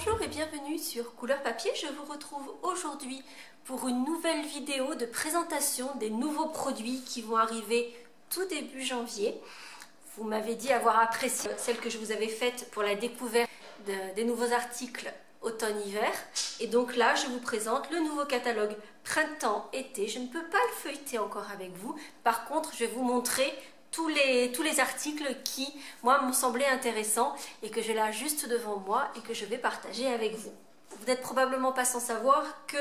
Bonjour et bienvenue sur Couleur Papier. Je vous retrouve aujourd'hui pour une nouvelle vidéo de présentation des nouveaux produits qui vont arriver tout début janvier. Vous m'avez dit avoir apprécié celle que je vous avais faite pour la découverte des nouveaux articles automne-hiver. Et donc là, je vous présente le nouveau catalogue printemps-été. Je ne peux pas le feuilleter encore avec vous. Par contre, je vais vous montrer tous les articles qui, moi, m'ont semblé intéressants et que j'ai là juste devant moi et que je vais partager avec vous. Vous n'êtes probablement pas sans savoir que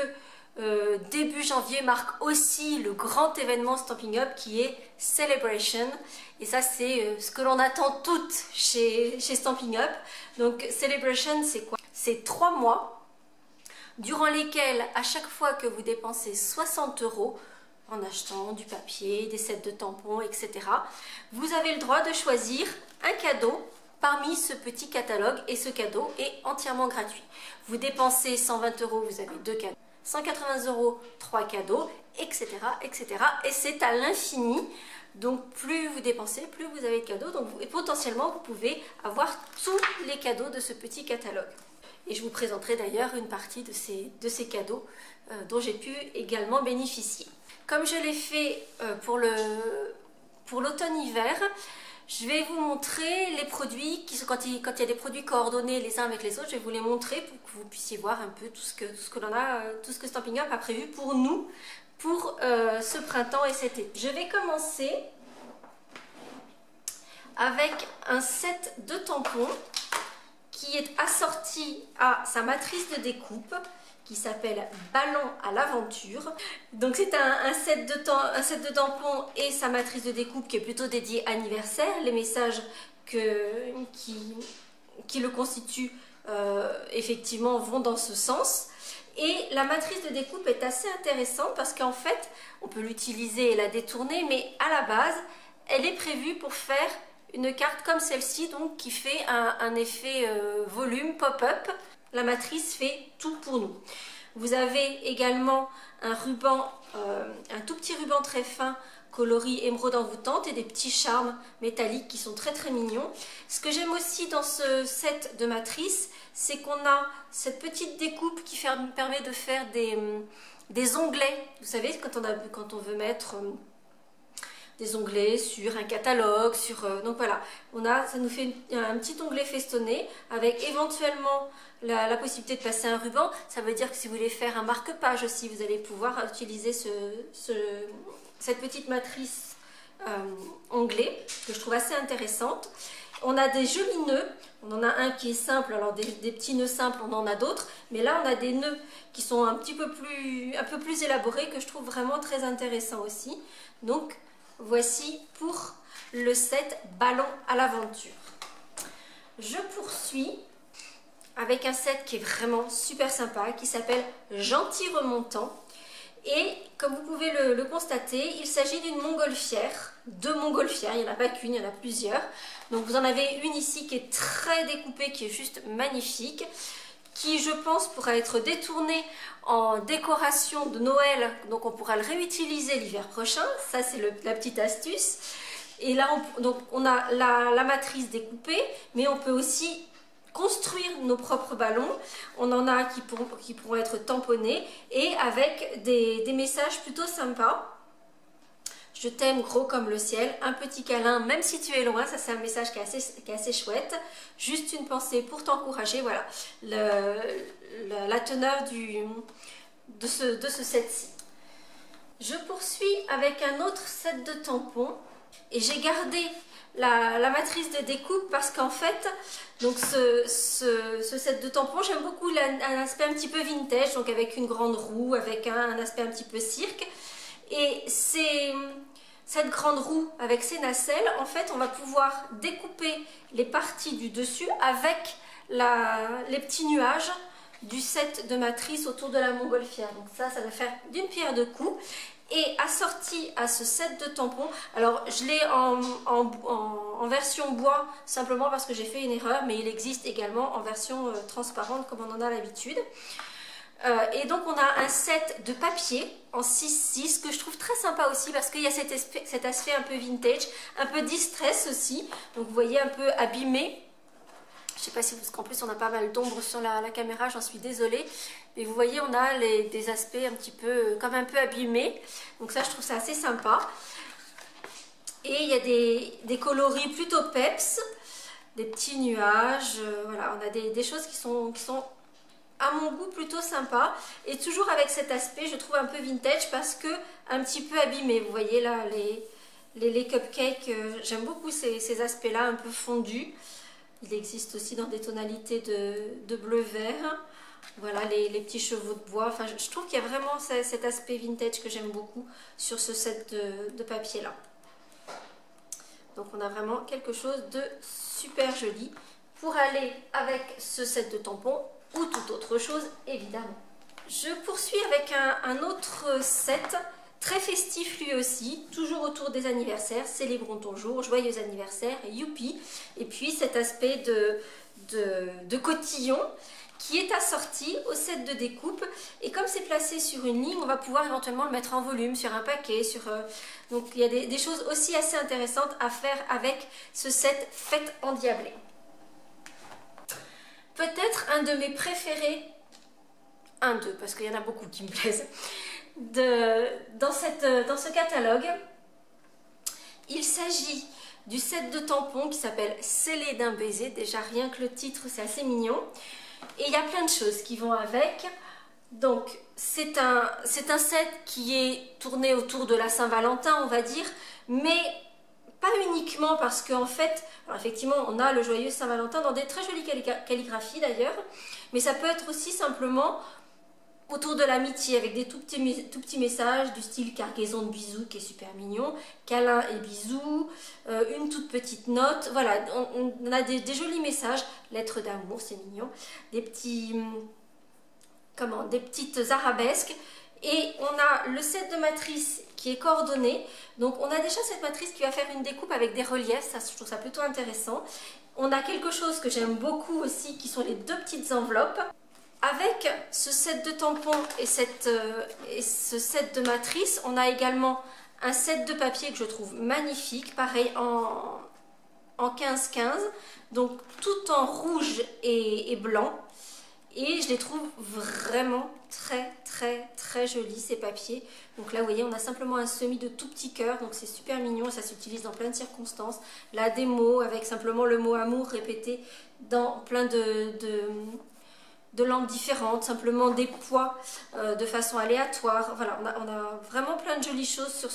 début janvier marque aussi le grand événement Stampin' Up qui est Celebration. Et ça, c'est ce que l'on attend toutes chez Stampin' Up. Donc, Celebration, c'est quoi? C'est 3 mois durant lesquels, à chaque fois que vous dépensez 60 € en achetant du papier, des sets de tampons, etc., vous avez le droit de choisir un cadeau parmi ce petit catalogue et ce cadeau est entièrement gratuit. Vous dépensez 120 €, vous avez 2 cadeaux, 180 €, 3 cadeaux, etc., etc. Et c'est à l'infini. Donc plus vous dépensez, plus vous avez de cadeaux. Donc, et potentiellement, vous pouvez avoir tous les cadeaux de ce petit catalogue. Et je vous présenterai d'ailleurs une partie de ces cadeaux dont j'ai pu également bénéficier. Comme je l'ai fait pour l'automne-hiver, je vais vous montrer les produits, quand il y a des produits coordonnés les uns avec les autres, je vais vous les montrer pour que vous puissiez voir un peu tout ce que Stampin' Up a prévu pour nous, pour ce printemps et cet été. Je vais commencer avec un set de tampons qui est assorti à sa matrice de découpe qui s'appelle Ballon à l'aventure. Donc c'est un set de tampons et sa matrice de découpe qui est plutôt dédiée anniversaire. Les messages qui le constituent effectivement vont dans ce sens. Et la matrice de découpe est assez intéressante parce qu'en fait, on peut l'utiliser et la détourner, mais à la base, elle est prévue pour faire une carte comme celle-ci, donc qui fait un effet volume pop-up. La matrice fait tout pour nous. Vous avez également un ruban, un tout petit ruban très fin, coloris émeraude envoûtante et des petits charmes métalliques qui sont très très mignons. Ce que j'aime aussi dans ce set de matrice, c'est qu'on a cette petite découpe qui permet de faire des onglets. Vous savez, quand on veut mettre des onglets sur un catalogue, donc voilà, ça nous fait un petit onglet festonné avec éventuellement la possibilité de passer un ruban. Ça veut dire que si vous voulez faire un marque-page aussi, vous allez pouvoir utiliser cette petite matrice onglet que je trouve assez intéressante. On a des jolis nœuds, on en a un qui est simple, alors des petits nœuds simples, on en a d'autres, mais là on a des nœuds qui sont un peu plus élaborés que je trouve vraiment très intéressants aussi. Donc voici pour le set Ballon à l'aventure. Je poursuis avec un set qui est vraiment super sympa, qui s'appelle Gentil Remontant. Et comme vous pouvez le constater, il s'agit d'une montgolfière, 2 montgolfières, il n'y en a pas qu'une, il y en a plusieurs. Donc vous en avez une ici qui est très découpée, qui est juste magnifique, qui je pense pourra être détournée en décoration de Noël, donc on pourra le réutiliser l'hiver prochain, ça c'est la petite astuce. Et là on a la matrice découpée, mais on peut aussi construire nos propres ballons. On en a qui pourront être tamponnés et avec des messages plutôt sympas. Je t'aime gros comme le ciel, un petit câlin même si tu es loin, ça c'est un message qui est assez chouette. Juste une pensée pour t'encourager, voilà la teneur de ce set-ci. Je poursuis avec un autre set de tampons et j'ai gardé la matrice de découpe parce qu'en fait, donc ce set de tampons, j'aime beaucoup un aspect un petit peu vintage, donc avec une grande roue, avec un aspect un petit peu cirque. Et cette grande roue avec ses nacelles, en fait, on va pouvoir découper les parties du dessus avec les petits nuages du set de matrice autour de la montgolfière. Donc ça va faire d'une pierre deux coups. Et assorti à ce set de tampons, alors je l'ai en version bois simplement parce que j'ai fait une erreur, mais il existe également en version transparente comme on en a l'habitude. Et donc on a un set de papier en 6-6 que je trouve très sympa aussi parce qu'il y a cet aspect un peu vintage, un peu distress aussi. Donc vous voyez un peu abîmé Je ne sais pas si vous, parce qu'en plus on a pas mal d'ombre sur la caméra, j'en suis désolée. Mais vous voyez, on a des aspects un petit peu, comme un peu abîmés. Donc ça, je trouve ça assez sympa. Et il y a des coloris plutôt peps, des petits nuages. Voilà, on a des choses qui sont à mon goût plutôt sympas. Et toujours avec cet aspect, je trouve un peu vintage parce que un petit peu abîmé. Vous voyez là, les cupcakes, j'aime beaucoup ces aspects-là, un peu fondus. Il existe aussi dans des tonalités de bleu-vert. Voilà, les petits chevaux de bois. Enfin, je trouve qu'il y a vraiment cet aspect vintage que j'aime beaucoup sur ce set de papier-là. Donc, on a vraiment quelque chose de super joli pour aller avec ce set de tampons ou toute autre chose, évidemment. Je poursuis avec un autre set très festif lui aussi, toujours autour des anniversaires. Célébrons ton jour, joyeux anniversaire, youpi. Et puis cet aspect de cotillon qui est assorti au set de découpe. Et comme c'est placé sur une ligne, on va pouvoir éventuellement le mettre en volume sur un paquet. Donc il y a des choses aussi assez intéressantes à faire avec ce set Fête endiablée. Peut-être un de mes préférés, parce qu'il y en a beaucoup qui me plaisent, dans ce catalogue. Il s'agit du set de tampons qui s'appelle Scellé d'un baiser. Déjà rien que le titre, c'est assez mignon. Et il y a plein de choses qui vont avec. Donc c'est un set qui est tourné autour de la Saint-Valentin, on va dire, mais pas uniquement parce qu'en fait, alors effectivement, on a le joyeux Saint-Valentin dans des très jolies calligraphies d'ailleurs, mais ça peut être aussi simplement autour de l'amitié avec des tout petits messages du style cargaison de bisous qui est super mignon, câlin et bisous, une toute petite note, voilà, on a des jolis messages, lettres d'amour, c'est mignon, des petites arabesques. Et on a le set de matrice qui est coordonné. Donc on a déjà cette matrice qui va faire une découpe avec des reliefs, ça, je trouve ça plutôt intéressant. On a quelque chose que j'aime beaucoup aussi qui sont les deux petites enveloppes. Avec ce set de tampons et ce set de matrice, on a également un set de papier que je trouve magnifique, pareil en 15-15, donc tout en rouge et blanc. Et je les trouve vraiment très jolis ces papiers. Donc là vous voyez, on a simplement un semis de tout petits cœurs, donc c'est super mignon, ça s'utilise dans plein de circonstances. Là des mots avec simplement le mot amour répété dans plein de langues différentes, simplement des poids de façon aléatoire. Voilà, on a vraiment plein de jolies choses sur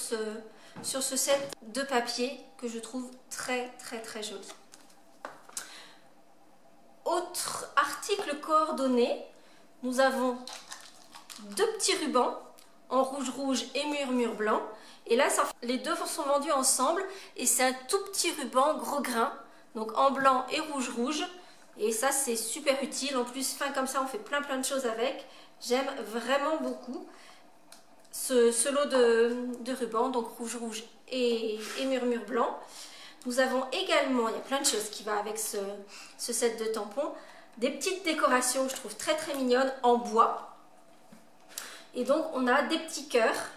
ce set de papier que je trouve très joli. Autre article coordonné, nous avons deux petits rubans en rouge et murmure blanc. Et là, les deux sont vendus ensemble et c'est un tout petit ruban gros grain, donc en blanc et rouge. Et ça, c'est super utile. En plus, fin comme ça, on fait plein de choses avec. J'aime vraiment beaucoup ce lot de rubans, donc rouge et murmure blanc. Nous avons également, il y a plein de choses qui vont avec ce set de tampons, des petites décorations que je trouve très mignonnes en bois. Et donc on a des petits cœurs.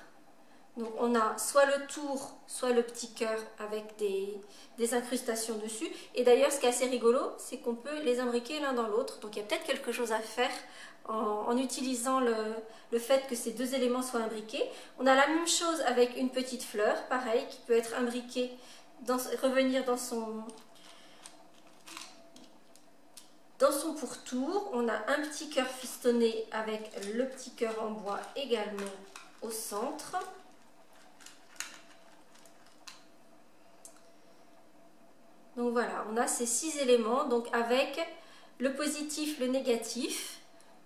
Donc on a soit le tour, soit le petit cœur avec des incrustations dessus. Et d'ailleurs ce qui est assez rigolo, c'est qu'on peut les imbriquer l'un dans l'autre. Donc il y a peut-être quelque chose à faire en utilisant le fait que ces deux éléments soient imbriqués. On a la même chose avec une petite fleur, pareil, qui peut être imbriquée, revenir dans son pourtour. On a un petit cœur fistonné avec le petit cœur en bois également au centre. Donc voilà, on a ces 6 éléments, donc avec le positif, le négatif,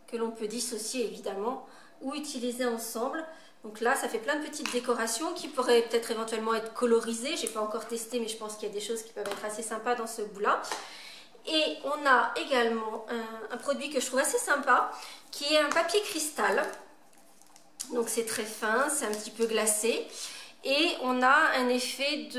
que l'on peut dissocier évidemment, ou utiliser ensemble. Donc là, ça fait plein de petites décorations qui pourraient peut-être éventuellement être colorisées. Je n'ai pas encore testé, mais je pense qu'il y a des choses qui peuvent être assez sympas dans ce bout-là. Et on a également un produit que je trouve assez sympa, qui est un papier cristal. Donc c'est très fin, c'est un petit peu glacé. Et on a un effet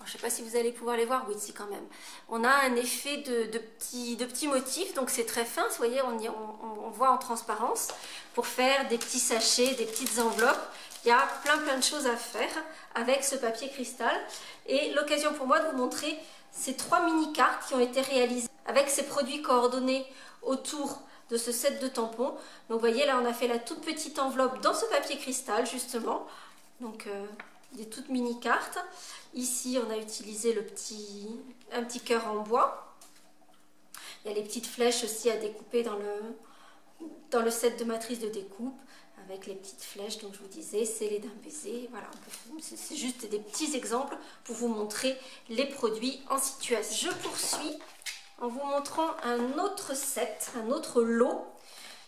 je ne sais pas si vous allez pouvoir les voir, oui, si quand même. On a un effet de petits motifs, donc c'est très fin, vous voyez, on voit en transparence, pour faire des petits sachets, des petites enveloppes. Il y a plein de choses à faire avec ce papier cristal. Et l'occasion pour moi de vous montrer ces 3 mini-cartes qui ont été réalisées avec ces produits coordonnés autour de ce set de tampons. Donc vous voyez là on a fait la toute petite enveloppe dans ce papier cristal justement, donc des toutes mini cartes. Ici on a utilisé un petit cœur en bois. Il y a les petites flèches aussi à découper dans le set de matrice de découpe avec les petites flèches, donc je vous disais scellées d'un baiser. Voilà, c'est juste des petits exemples pour vous montrer les produits en situation. Je poursuis en vous montrant un autre set, un autre lot,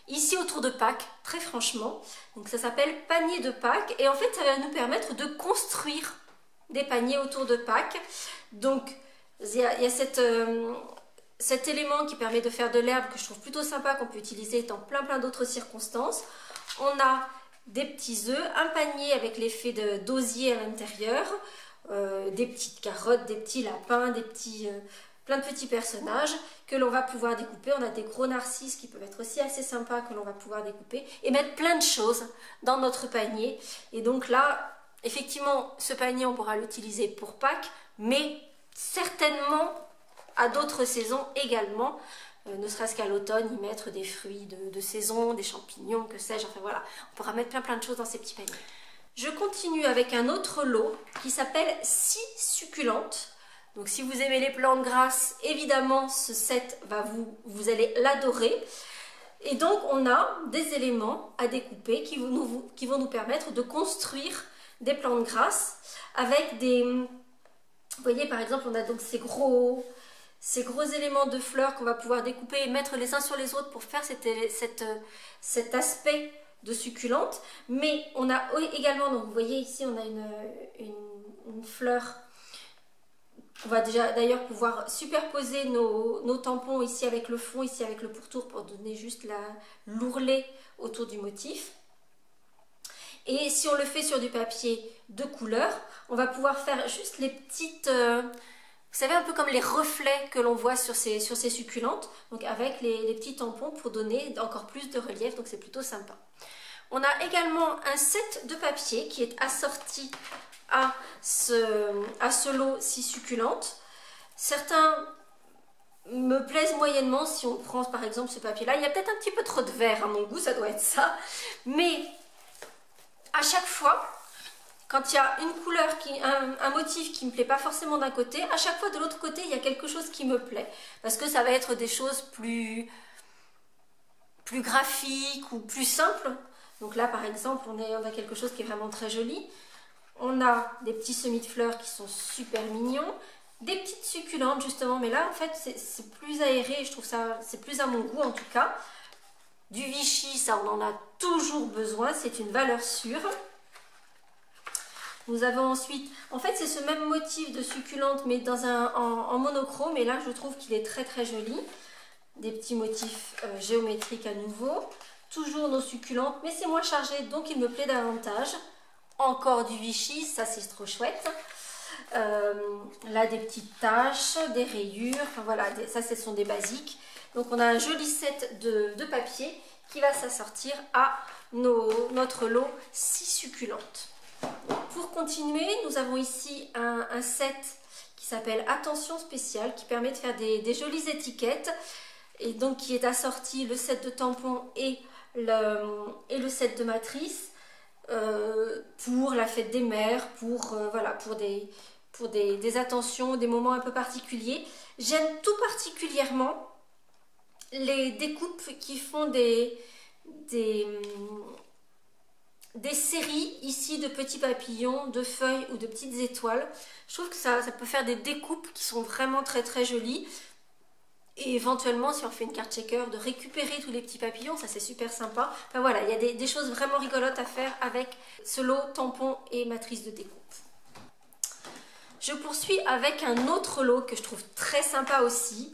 ici autour de Pâques, très franchement. Donc ça s'appelle panier de Pâques et en fait ça va nous permettre de construire des paniers autour de Pâques. Donc il y a cet élément qui permet de faire de l'herbe que je trouve plutôt sympa, qu'on peut utiliser dans plein d'autres circonstances. On a des petits œufs, un panier avec l'effet d'osier à l'intérieur, des petites carottes, des petits lapins, plein de petits personnages que l'on va pouvoir découper. On a des gros narcisses qui peuvent être aussi assez sympas que l'on va pouvoir découper et mettre plein de choses dans notre panier. Et donc là, effectivement, ce panier, on pourra l'utiliser pour Pâques, mais certainement à d'autres saisons également, ne serait-ce qu'à l'automne, y mettre des fruits de saison, des champignons, que sais-je, enfin voilà, on pourra mettre plein de choses dans ces petits paniers. Je continue avec un autre lot qui s'appelle 6 succulentes. Donc si vous aimez les plantes grasses, évidemment ce set vous allez l'adorer. Et donc on a des éléments à découper qui vont nous permettre de construire des plantes grasses avec des... Vous voyez par exemple on a donc ces gros éléments de fleurs qu'on va pouvoir découper et mettre les uns sur les autres pour faire cet aspect de succulente. Mais on a également, donc vous voyez ici on a une fleur. On va déjà d'ailleurs pouvoir superposer nos tampons ici avec le fond, ici avec le pourtour pour donner juste l'ourlet autour du motif. Et si on le fait sur du papier de couleur, on va pouvoir faire juste les petites... vous savez, un peu comme les reflets que l'on voit sur ces succulentes, donc avec les petits tampons pour donner encore plus de relief, donc c'est plutôt sympa. On a également un set de papier qui est assorti à ce lot 6 succulentes. Certains me plaisent moyennement si on prend par exemple ce papier-là. Il y a peut-être un petit peu trop de vert à mon goût, ça doit être ça. Mais à chaque fois, quand il y a une couleur, un motif qui ne me plaît pas forcément d'un côté, à chaque fois de l'autre côté, il y a quelque chose qui me plaît. Parce que ça va être des choses plus graphiques ou plus simples. Donc là, par exemple, on a quelque chose qui est vraiment très joli. On a des petits semis de fleurs qui sont super mignons. Des petites succulentes, justement. Mais là, en fait, c'est plus aéré. Et je trouve ça, c'est plus à mon goût, en tout cas. Du Vichy, ça, on en a toujours besoin. C'est une valeur sûre. Nous avons ensuite, en fait c'est ce même motif de succulente mais en monochrome, et là je trouve qu'il est très joli. Des petits motifs géométriques à nouveau, toujours nos succulentes, mais c'est moins chargé donc il me plaît davantage. Encore du Vichy, ça c'est trop chouette. Là des petites taches, des rayures, enfin voilà, ça ce sont des basiques. Donc on a un joli set de papier qui va s'assortir à notre lot 6 succulentes. Pour continuer, nous avons ici un set qui s'appelle Attention spéciale, qui permet de faire des jolies étiquettes et donc qui est assorti le set de tampons et le set de matrice pour la fête des mères, voilà, pour des attentions, des moments un peu particuliers. J'aime tout particulièrement les découpes qui font des séries ici de petits papillons, de feuilles ou de petites étoiles. Je trouve que ça peut faire des découpes qui sont vraiment très jolies. Et éventuellement, si on fait une carte checker, de récupérer tous les petits papillons, ça c'est super sympa. Enfin voilà, il y a des choses vraiment rigolotes à faire avec ce lot tampon et matrice de découpe. Je poursuis avec un autre lot que je trouve très sympa aussi,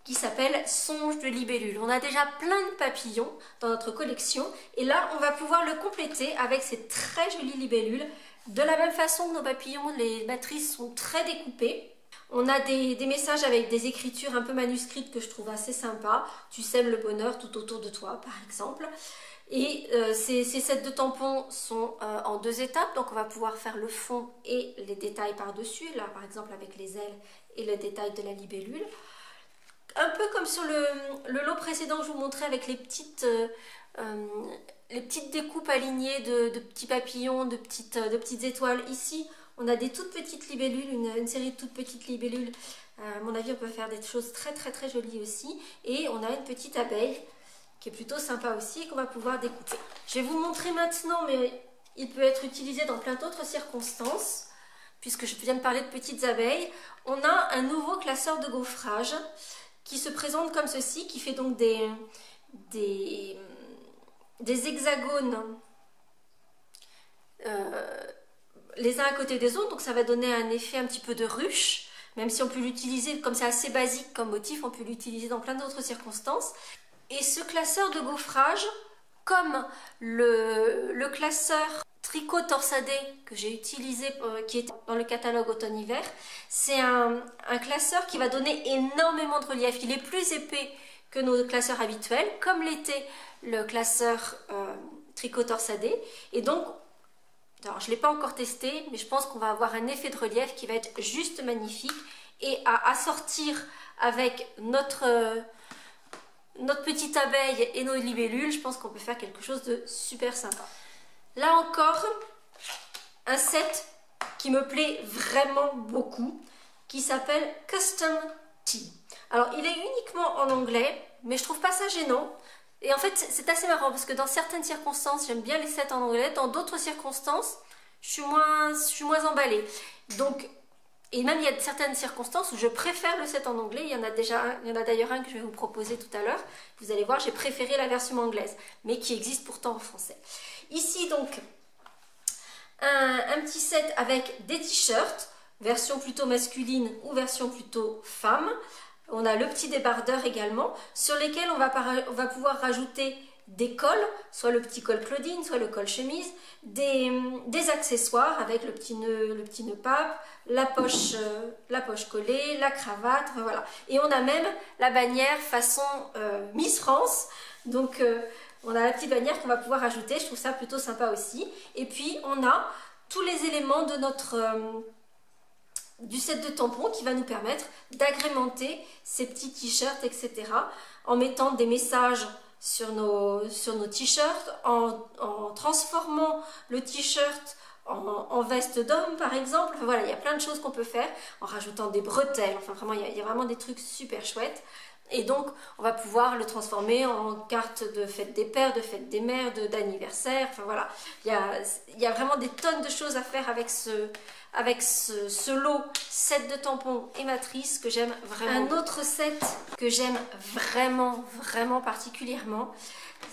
qui s'appelle Songe de libellule. On a déjà plein de papillons dans notre collection et là on va pouvoir le compléter avec ces très jolies libellules. De la même façon que nos papillons, les matrices sont très découpées. On a des messages avec des écritures un peu manuscrites que je trouve assez sympa. Tu sèmes le bonheur tout autour de toi par exemple. Et ces sets de tampons sont en 2 étapes, donc on va pouvoir faire le fond et les détails par dessus, là par exemple avec les ailes et le détail de la libellule. un peu comme sur le lot précédent que je vous montrais avec les petites découpes alignées de petits papillons, de petites étoiles. Ici, on a des toutes petites libellules, une série de toutes petites libellules. À mon avis, on peut faire des choses très très très jolies aussi. Et on a une petite abeille qui est plutôt sympa aussi et qu'on va pouvoir découper. Je vais vous montrer maintenant, mais il peut être utilisé dans plein d'autres circonstances. Puisque je viens de parler de petites abeilles, on a un nouveau classeur de gaufrage qui se présente comme ceci, qui fait donc des hexagones les uns à côté des autres, donc ça va donner un effet un petit peu de ruche, même si on peut l'utiliser, comme c'est assez basique comme motif, on peut l'utiliser dans plein d'autres circonstances. Et ce classeur de gaufrage, comme le classeur tricot torsadé que j'ai utilisé, qui est dans le catalogue automne-hiver, c'est un classeur qui va donner énormément de relief. Il est plus épais que nos classeurs habituels, comme l'était le classeur tricot torsadé. Et donc, alors je ne l'ai pas encore testé, mais je pense qu'on va avoir un effet de relief qui va être juste magnifique. Et à assortir avec notre petite abeille et nos libellules, je pense qu'on peut faire quelque chose de super sympa. Là encore, un set qui me plaît vraiment beaucoup, qui s'appelle Custom Tee. Alors, il est uniquement en anglais, mais je trouve pas ça gênant. Et en fait, c'est assez marrant, parce que dans certaines circonstances, j'aime bien les sets en anglais. Dans d'autres circonstances, je suis moins emballée. Donc, et même il y a certaines circonstances où je préfère le set en anglais. Il y en a d'ailleurs un que je vais vous proposer tout à l'heure. Vous allez voir, j'ai préféré la version anglaise, mais qui existe pourtant en français. Ici donc, un petit set avec des t-shirts, version plutôt masculine ou version plutôt femme. On a le petit débardeur également, sur lesquels on va pouvoir rajouter des cols, soit le petit col Claudine, soit le col chemise, des accessoires avec le petit nœud pape, la poche collée, la cravate, enfin voilà. Et on a même la bannière façon Miss France, donc on a la petite bannière qu'on va pouvoir ajouter, je trouve ça plutôt sympa aussi. Et puis on a tous les éléments de du set de tampons qui va nous permettre d'agrémenter ces petits t-shirts, etc. en mettant des messages sur nos t-shirts, en transformant le t-shirt en veste d'homme par exemple. Enfin, voilà, il y a plein de choses qu'on peut faire, en rajoutant des bretelles, enfin vraiment il y a vraiment des trucs super chouettes. Et donc on va pouvoir le transformer en carte de fête des pères, de fête des mères, d'anniversaire, enfin voilà. Il y a vraiment des tonnes de choses à faire avec ce lot set de tampons et matrices que j'aime vraiment. Un autre set que j'aime vraiment particulièrement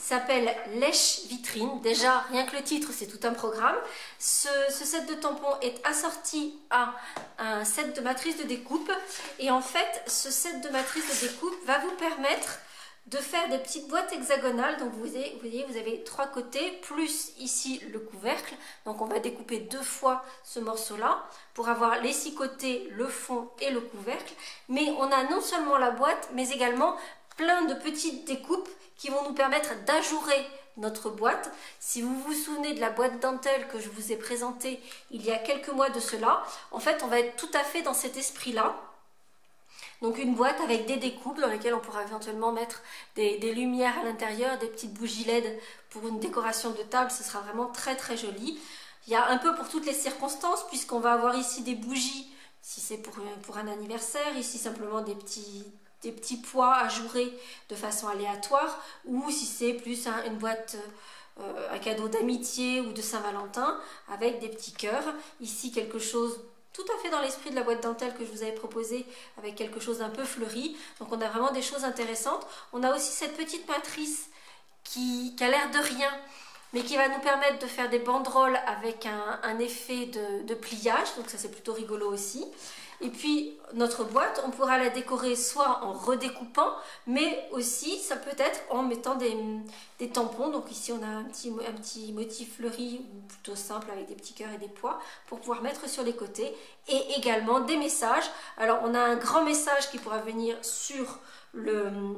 s'appelle Lèche Vitrine. Déjà, rien que le titre, c'est tout un programme. Ce set de tampons est assorti à un set de matrices de découpe. Et en fait, ce set de matrices de découpe va vous permettre de faire des petites boîtes hexagonales. Donc vous voyez, vous avez 3 côtés, plus ici le couvercle. Donc on va découper 2 fois ce morceau-là pour avoir les 6 côtés, le fond et le couvercle. Mais on a non seulement la boîte, mais également plein de petites découpes qui vont nous permettre d'ajourer notre boîte. Si vous vous souvenez de la boîte dentelle que je vous ai présentée il y a quelques mois de cela, en fait on va être tout à fait dans cet esprit-là. Donc une boîte avec des découpes dans lesquelles on pourra éventuellement mettre des lumières à l'intérieur, des petites bougies LED pour une décoration de table, ce sera vraiment très joli. Il y a un peu pour toutes les circonstances, puisqu'on va avoir ici des bougies, si c'est pour un anniversaire, ici simplement des petits pois ajourés de façon aléatoire, ou si c'est plus une boîte, un cadeau d'amitié ou de Saint-Valentin avec des petits cœurs. Ici quelque chose tout à fait dans l'esprit de la boîte dentelle que je vous avais proposée, avec quelque chose d'un peu fleuri. Donc on a vraiment des choses intéressantes. On a aussi cette petite matrice qui a l'air de rien, mais qui va nous permettre de faire des banderoles avec un effet de pliage. Donc ça c'est plutôt rigolo aussi. Et puis notre boîte, on pourra la décorer soit en redécoupant, mais aussi ça peut être en mettant des tampons. Donc ici on a un petit motif fleuri, ou plutôt simple avec des petits cœurs et des pois, pour pouvoir mettre sur les côtés. Et également des messages. Alors on a un grand message qui pourra venir sur le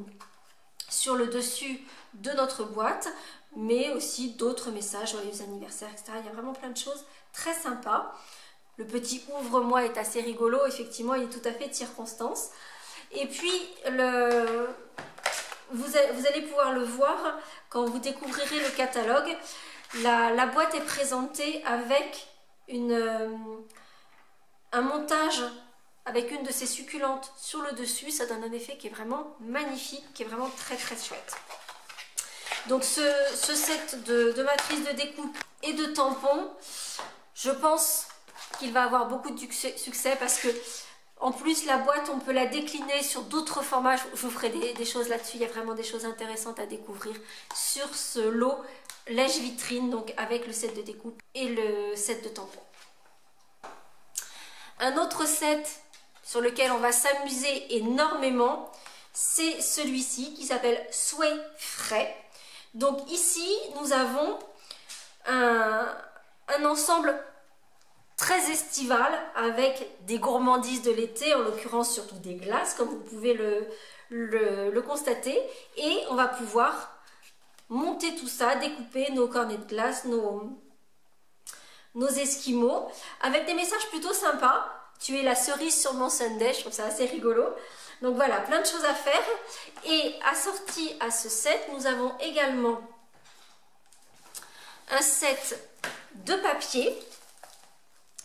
dessus de notre boîte, mais aussi d'autres messages, joyeux anniversaire, etc. Il y a vraiment plein de choses très sympas. Le petit ouvre-moi est assez rigolo, effectivement, il est tout à fait de circonstance. Et puis, vous allez pouvoir le voir quand vous découvrirez le catalogue. La boîte est présentée avec un montage avec une de ces succulentes sur le dessus. Ça donne un effet qui est vraiment magnifique, qui est vraiment très très chouette. Donc ce set de matrice de découpe et de tampons, je pense qu'il va avoir beaucoup de succès parce que en plus la boîte on peut la décliner sur d'autres formats. Je vous ferai des choses là-dessus, il y a vraiment des choses intéressantes à découvrir sur ce lot lèche vitrine, donc avec le set de découpe et le set de tampons. Un autre set sur lequel on va s'amuser énormément, c'est celui-ci qui s'appelle Sway Frais. Donc ici, nous avons un ensemble très estival avec des gourmandises de l'été, en l'occurrence surtout des glaces, comme vous pouvez le constater. Et on va pouvoir monter tout ça, découper nos cornets de glace, nos esquimaux, avec des messages plutôt sympas. Tu es la cerise sur mon sundae, je trouve ça assez rigolo. Donc voilà, plein de choses à faire. Et assorti à ce set, nous avons également un set de papier.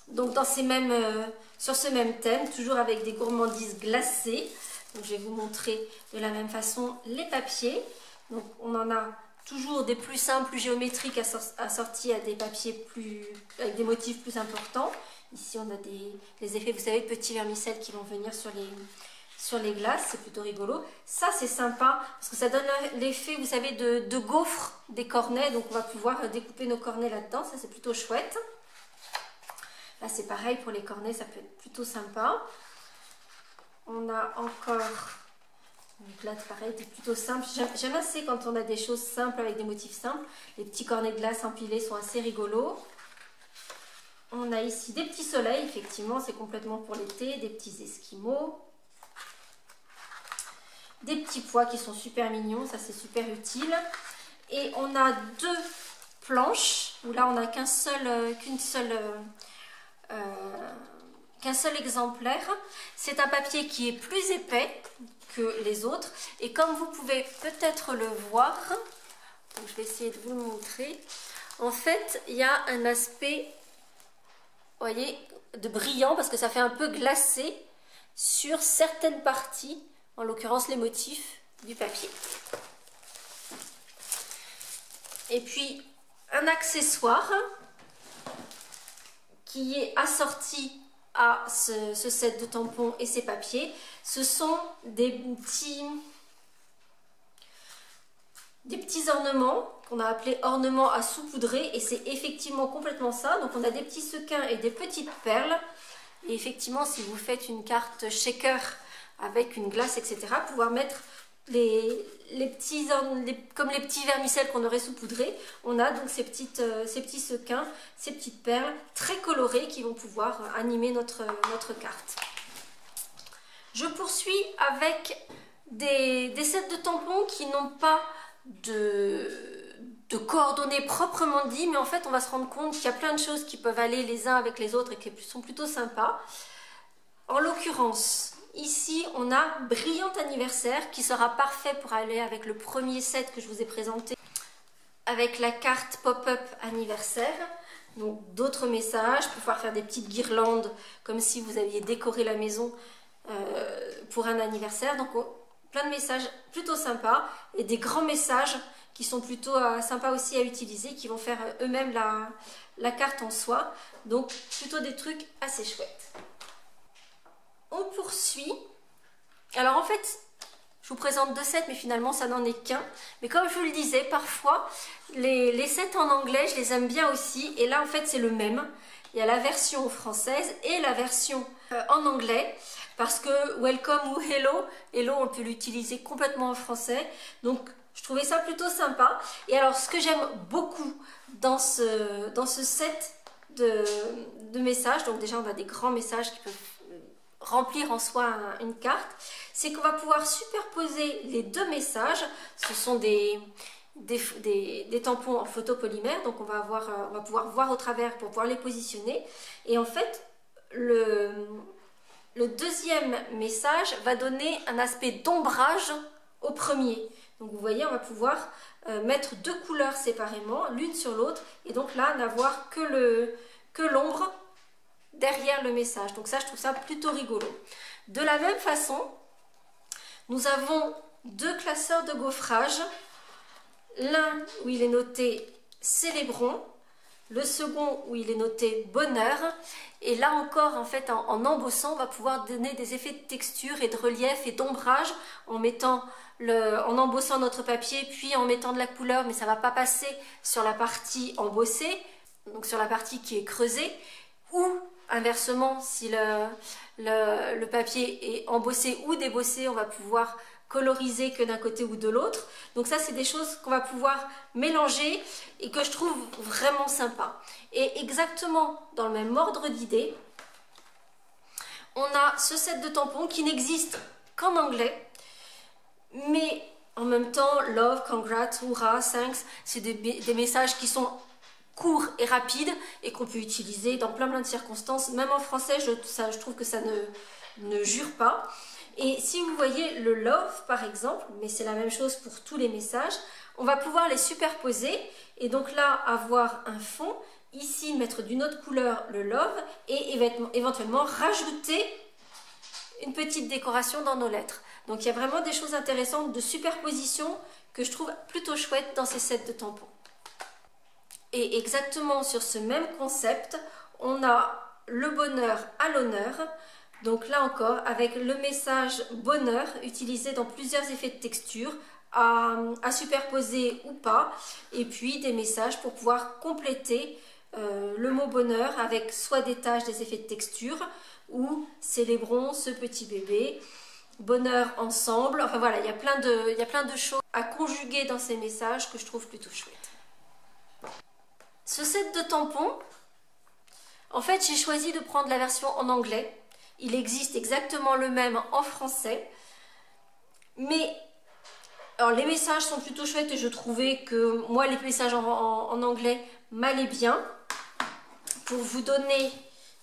Donc dans sur ce même thème, toujours avec des gourmandises glacées. Donc je vais vous montrer de la même façon les papiers. Donc on en a toujours des plus simples, plus géométriques assortis à des papiers avec des motifs plus importants. Ici on a des effets, vous savez, de petits vermicelles qui vont venir sur les glaces, c'est plutôt rigolo. Ça c'est sympa parce que ça donne l'effet, vous savez, de gaufre des cornets. Donc on va pouvoir découper nos cornets là-dedans, ça c'est plutôt chouette. Là c'est pareil pour les cornets, ça peut être plutôt sympa. On a encore, donc là pareil, c'est plutôt simple. J'aime assez quand on a des choses simples avec des motifs simples. Les petits cornets de glace empilés sont assez rigolos. On a ici des petits soleils, effectivement, c'est complètement pour l'été, des petits esquimaux. Des petits pois qui sont super mignons, ça c'est super utile. Et on a deux planches, où là on n'a qu'un seul exemplaire. C'est un papier qui est plus épais que les autres. Et comme vous pouvez peut-être le voir, donc je vais essayer de vous le montrer. En fait, il y a un aspect, vous voyez, de brillant parce que ça fait un peu glacé sur certaines parties, en l'occurrence les motifs du papier. Et puis un accessoire qui est assorti à ce set de tampons et ces papiers. Ce sont des petits ornements qu'on a appelés ornements à saupoudrer, et c'est effectivement complètement ça. Donc on a des petits sequins et des petites perles, et effectivement si vous faites une carte shaker avec une glace, etc., pouvoir mettre comme les petits vermicelles qu'on aurait saupoudrés. On a donc ces petits sequins, ces petites perles très colorées qui vont pouvoir animer notre carte. Je poursuis avec des sets de tampons qui n'ont pas de coordonnées proprement dit, mais en fait on va se rendre compte qu'il y a plein de choses qui peuvent aller les uns avec les autres et qui sont plutôt sympas. En l'occurrence, ici, on a Brillant Anniversaire qui sera parfait pour aller avec le premier set que je vous ai présenté avec la carte pop-up anniversaire. Donc d'autres messages, pouvoir faire des petites guirlandes comme si vous aviez décoré la maison pour un anniversaire. Donc plein de messages plutôt sympas et des grands messages qui sont plutôt sympas aussi à utiliser, qui vont faire eux-mêmes la carte en soi. Donc plutôt des trucs assez chouettes. On poursuit. Alors en fait, je vous présente deux sets, mais finalement ça n'en est qu'un. Mais comme je vous le disais, parfois les sets en anglais, je les aime bien aussi. Et là en fait c'est le même. Il y a la version française et la version en anglais. Parce que welcome ou hello, hello on peut l'utiliser complètement en français. Donc je trouvais ça plutôt sympa. Et alors ce que j'aime beaucoup dans ce set de messages, donc déjà on a des grands messages qui peuvent remplir en soi une carte, c'est qu'on va pouvoir superposer les deux messages. Ce sont des tampons en photopolymère, donc on va pouvoir voir au travers pour pouvoir les positionner. Et en fait, le deuxième message va donner un aspect d'ombrage au premier. Donc vous voyez, on va pouvoir mettre deux couleurs séparément, l'une sur l'autre, et donc là n'avoir que l'ombre derrière le message. Donc ça, je trouve ça plutôt rigolo. De la même façon, nous avons deux classeurs de gaufrage. L'un où il est noté Célébrons, le second où il est noté Bonheur. Et là encore, en fait, en embossant, on va pouvoir donner des effets de texture et de relief et d'ombrage en embossant notre papier, puis en mettant de la couleur, mais ça ne va pas passer sur la partie embossée, donc sur la partie qui est creusée, ou inversement, si le papier est embossé ou débossé, on va pouvoir coloriser que d'un côté ou de l'autre. Donc ça, c'est des choses qu'on va pouvoir mélanger et que je trouve vraiment sympa. Et exactement dans le même ordre d'idées, on a ce set de tampons qui n'existe qu'en anglais, mais en même temps, love, congrats, hurrah, thanks, c'est des messages qui sont courts et rapides et qu'on peut utiliser dans plein de circonstances. Même en français, je trouve que ça ne jure pas. Et si vous voyez le love par exemple, mais c'est la même chose pour tous les messages, on va pouvoir les superposer et donc là avoir un fond, ici mettre d'une autre couleur le love et éventuellement rajouter une petite décoration dans nos lettres. Donc il y a vraiment des choses intéressantes de superposition que je trouve plutôt chouettes dans ces sets de tampons. Et exactement sur ce même concept, on a le bonheur à l'honneur. Donc là encore, avec le message bonheur utilisé dans plusieurs effets de texture, à superposer ou pas, et puis des messages pour pouvoir compléter le mot bonheur avec soit des taches, des effets de texture, ou célébrons ce petit bébé, bonheur ensemble. Enfin voilà, il y a plein de choses à conjuguer dans ces messages que je trouve plutôt chouettes. Ce set de tampons, en fait, j'ai choisi de prendre la version en anglais. Il existe exactement le même en français. Mais alors, les messages sont plutôt chouettes et je trouvais que moi, les messages en anglais m'allaient bien. Pour vous donner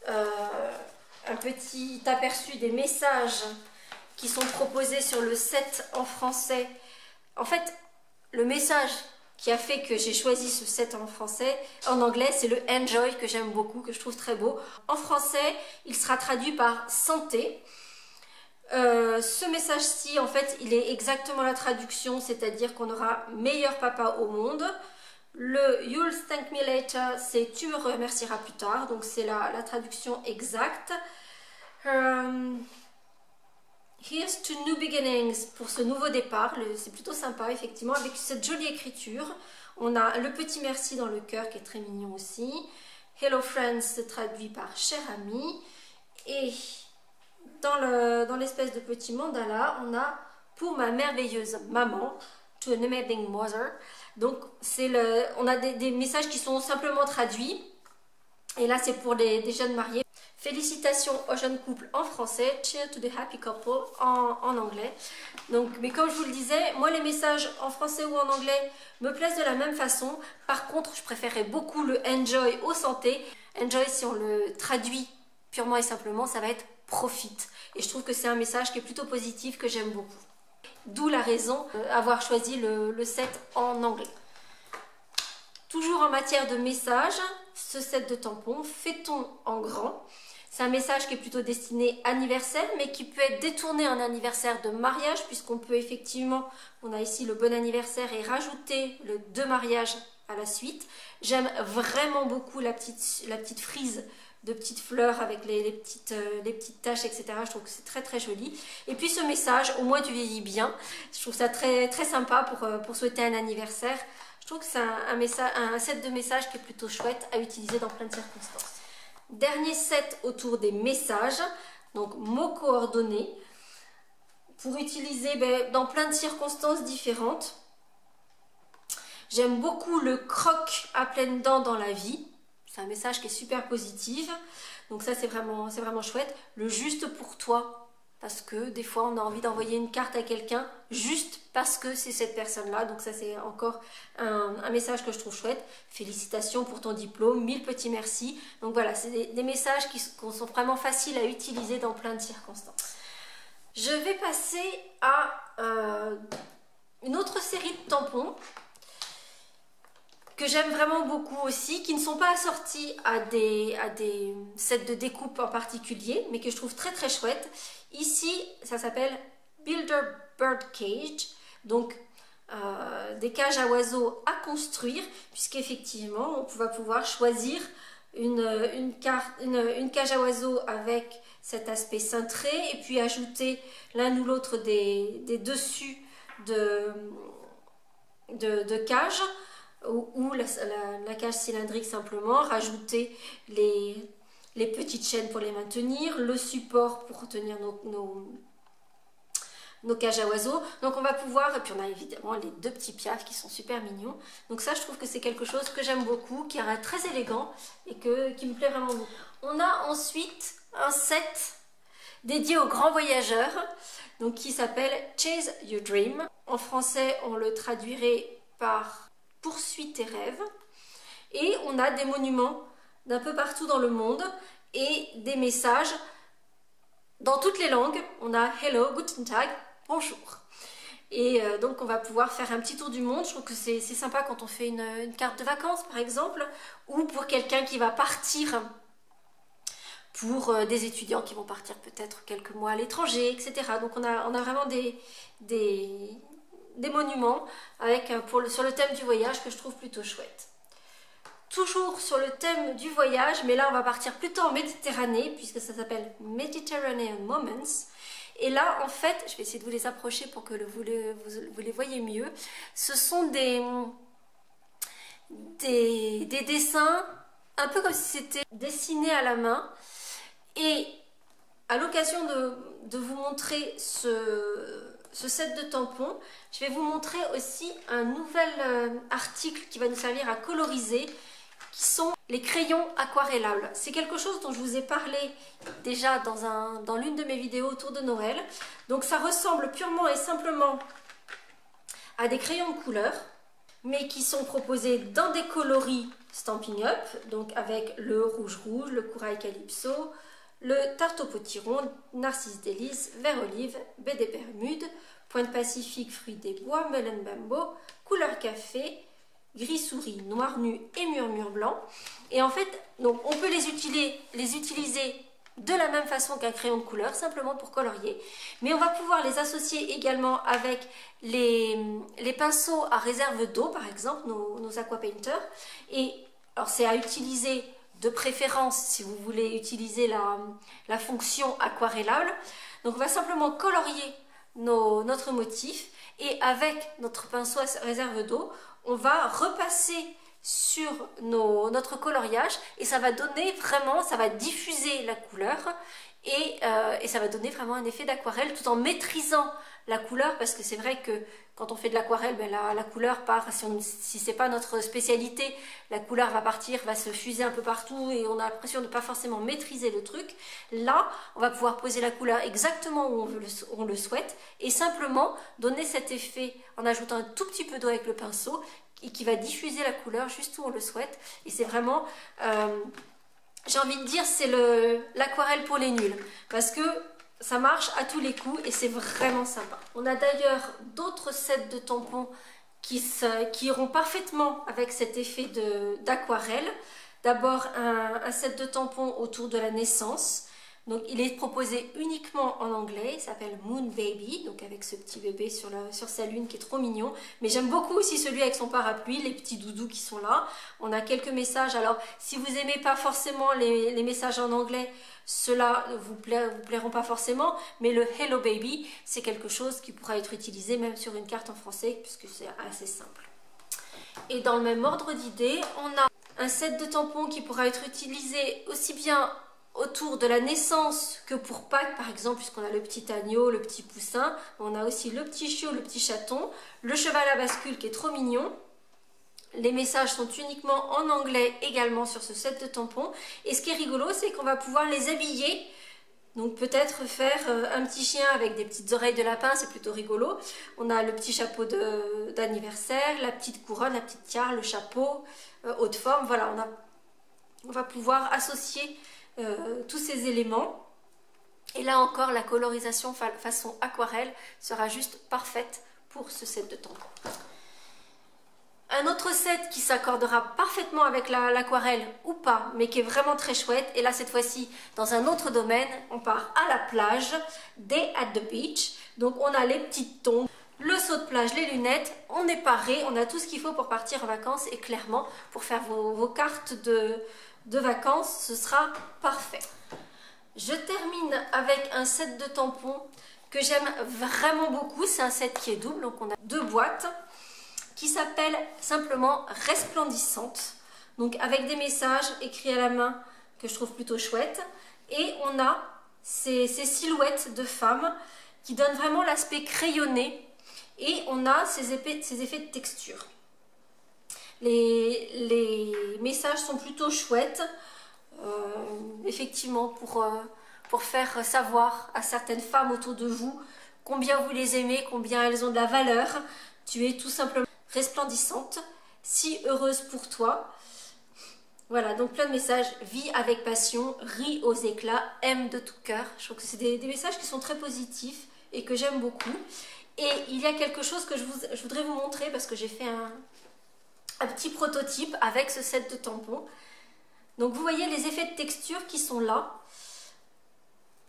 un petit aperçu des messages qui sont proposés sur le set en français. En fait, le message qui a fait que j'ai choisi ce set en anglais, c'est le Enjoy que j'aime beaucoup, que je trouve très beau. En français, il sera traduit par santé. Ce message-ci, en fait, il est exactement la traduction, c'est-à-dire qu'on aura meilleur papa au monde. Le You'll thank me later, c'est tu me remercieras plus tard, donc c'est la traduction exacte. Here's to new beginnings, pour ce nouveau départ, c'est plutôt sympa effectivement, avec cette jolie écriture. On a le petit merci dans le cœur qui est très mignon aussi. Hello friends, c'est traduit par cher ami. Et dans l'espèce de petit mandala, on a pour ma merveilleuse maman, to an amazing mother. Donc on a des messages qui sont simplement traduits. Et là c'est pour des jeunes mariés. Félicitations aux jeunes couples en français, cheer to the happy couple en anglais. Donc, mais comme je vous le disais, moi les messages en français ou en anglais me plaisent de la même façon. Par contre, je préférais beaucoup le enjoy au santé. Enjoy, si on le traduit purement et simplement, ça va être profite. Et je trouve que c'est un message qui est plutôt positif, que j'aime beaucoup. D'où la raison d'avoir choisi le set en anglais. Toujours en matière de messages, ce set de tampons, fait-on en grand. C'est un message qui est plutôt destiné anniversaire, mais qui peut être détourné en anniversaire de mariage, puisqu'on peut effectivement, on a ici le bon anniversaire et rajouter le de mariage à la suite. J'aime vraiment beaucoup la petite frise de petites fleurs avec les petites taches, etc. Je trouve que c'est très très joli. Et puis ce message, au moins tu vieillis bien, je trouve ça très, très sympa pour souhaiter un anniversaire. Je trouve que c'est un set de messages qui est plutôt chouette à utiliser dans plein de circonstances. Dernier set autour des messages, donc mots coordonnés, pour utiliser dans plein de circonstances différentes. J'aime beaucoup le croque à pleines dents dans la vie. C'est un message qui est super positif. Donc ça, c'est vraiment chouette. Le juste pour toi. parce que des fois on a envie d'envoyer une carte à quelqu'un juste parce que c'est cette personne-là. Donc ça c'est encore un message que je trouve chouette. Félicitations pour ton diplôme, 1000 petits merci. Donc voilà, c'est des messages qui sont vraiment faciles à utiliser dans plein de circonstances. Je vais passer à une autre série de tampons que j'aime vraiment beaucoup aussi, qui ne sont pas assortis à des sets de découpe en particulier, mais que je trouve très très chouette. Ici, ça s'appelle Builder Bird Cage, donc des cages à oiseaux à construire, puisqu'effectivement, on va pouvoir choisir une cage à oiseaux avec cet aspect cintré, et puis ajouter l'un ou l'autre des dessus de cage, ou la cage cylindrique simplement, rajouter les petites chaînes pour les maintenir, le support pour tenir nos cages à oiseaux. Donc on va pouvoir, et puis on a évidemment les deux petits piafs qui sont super mignons. Donc ça je trouve que c'est quelque chose que j'aime beaucoup, qui est très élégant et qui me plaît vraiment beaucoup. On a ensuite un set dédié aux grands voyageurs, donc qui s'appelle Chase Your Dream. En français on le traduirait par Poursuis tes rêves. Et on a des monuments d'un peu partout dans le monde et des messages dans toutes les langues. On a Hello, Guten Tag, bonjour. Et donc on va pouvoir faire un petit tour du monde. Je trouve que c'est sympa quand on fait une carte de vacances par exemple, ou pour quelqu'un qui va partir, pour des étudiants qui vont partir peut-être quelques mois à l'étranger, etc. Donc on a vraiment des monuments avec, sur le thème du voyage, que je trouve plutôt chouette. Toujours sur le thème du voyage, mais là on va partir plutôt en Méditerranée, puisque ça s'appelle Mediterranean Moments. Et là en fait, je vais essayer de vous les approcher pour que vous les voyez mieux. Ce sont des dessins un peu comme si c'était dessiné à la main. Et à l'occasion de vous montrer ce set de tampons, je vais vous montrer aussi un nouvel article qui va nous servir à coloriser, qui sont les crayons aquarellables. C'est quelque chose dont je vous ai parlé déjà dans l'une de mes vidéos autour de Noël. Donc ça ressemble purement et simplement à des crayons de couleur, mais qui sont proposés dans des coloris Stampin' Up, donc avec le rouge-rouge, le corail calypso, le tarte au potiron, narcisse délice, vert olive, baie des Bermudes, pointe pacifique, fruits des bois, melon bambo, couleur café, gris souris, noir nu et murmure blanc. Et en fait, donc, on peut les utiliser de la même façon qu'un crayon de couleur, simplement pour colorier. Mais on va pouvoir les associer également avec les pinceaux à réserve d'eau, par exemple, nos aqua painters. Et alors c'est à utiliser de préférence si vous voulez utiliser la fonction aquarellable. Donc on va simplement colorier notre motif, et avec notre pinceau à réserve d'eau, on va repasser sur notre coloriage, et ça va donner vraiment, ça va diffuser la couleur, et ça va donner vraiment un effet d'aquarelle tout en maîtrisant la couleur, parce que c'est vrai que quand on fait de l'aquarelle, ben la couleur part, si c'est pas notre spécialité, la couleur va partir, va se fuser un peu partout et on a l'impression de ne pas forcément maîtriser le truc. Là, on va pouvoir poser la couleur exactement où on le souhaite, et simplement donner cet effet en ajoutant un tout petit peu d'eau avec le pinceau, et qui va diffuser la couleur juste où on le souhaite. Et c'est vraiment, j'ai envie de dire, c'est l'aquarelle pour les nuls, parce que ça marche à tous les coups et c'est vraiment sympa. On a d'ailleurs d'autres sets de tampons qui iront parfaitement avec cet effet d'aquarelle. D'abord un set de tampons autour de la naissance. Donc il est proposé uniquement en anglais, il s'appelle Moon Baby, donc avec ce petit bébé sur sa lune qui est trop mignon. Mais j'aime beaucoup aussi celui avec son parapluie, les petits doudous qui sont là. On a quelques messages, alors si vous n'aimez pas forcément les messages en anglais, ceux-là vous plairont pas forcément, mais le Hello Baby, c'est quelque chose qui pourra être utilisé même sur une carte en français, puisque c'est assez simple. Et dans le même ordre d'idée, on a un set de tampons qui pourra être utilisé aussi bien autour de la naissance que pour Pâques par exemple, puisqu'on a le petit agneau, le petit poussin. On a aussi le petit chiot, le petit chaton, le cheval à bascule qui est trop mignon. Les messages sont uniquement en anglais également sur ce set de tampons. Et ce qui est rigolo, c'est qu'on va pouvoir les habiller Donc peut-être faire un petit chien avec des petites oreilles de lapin, c'est plutôt rigolo. On a le petit chapeau d'anniversaire, la petite couronne, la petite tiare, le chapeau, haute forme. Voilà, on va pouvoir associer tous ces éléments. Et là encore, la colorisation façon aquarelle sera juste parfaite pour ce set de tampons. Un autre set qui s'accordera parfaitement avec l'aquarelle ou pas, mais qui est vraiment très chouette. Et là, cette fois-ci, dans un autre domaine, on part à la plage, Day at the Beach. Donc, on a les petites tongs, le seau de plage, les lunettes. On est paré, on a tout ce qu'il faut pour partir en vacances. Et clairement, pour faire vos cartes de vacances, ce sera parfait. Je termine avec un set de tampons que j'aime vraiment beaucoup. C'est un set qui est double, donc on a 2 boîtes, qui s'appelle simplement Resplendissante, donc avec des messages écrits à la main que je trouve plutôt chouettes. Et on a ces silhouettes de femmes qui donnent vraiment l'aspect crayonné, et on a ces effets de texture. Les messages sont plutôt chouettes, effectivement pour faire savoir à certaines femmes autour de vous combien vous les aimez, combien elles ont de la valeur. Tu es tout simplement resplendissante, si heureuse pour toi. Voilà, donc plein de messages. Vis avec passion, ris aux éclats, aime de tout cœur. Je trouve que c'est des messages qui sont très positifs et que j'aime beaucoup. Et il y a quelque chose que je voudrais vous montrer, parce que j'ai fait un petit prototype avec ce set de tampons. Donc vous voyez les effets de texture qui sont là.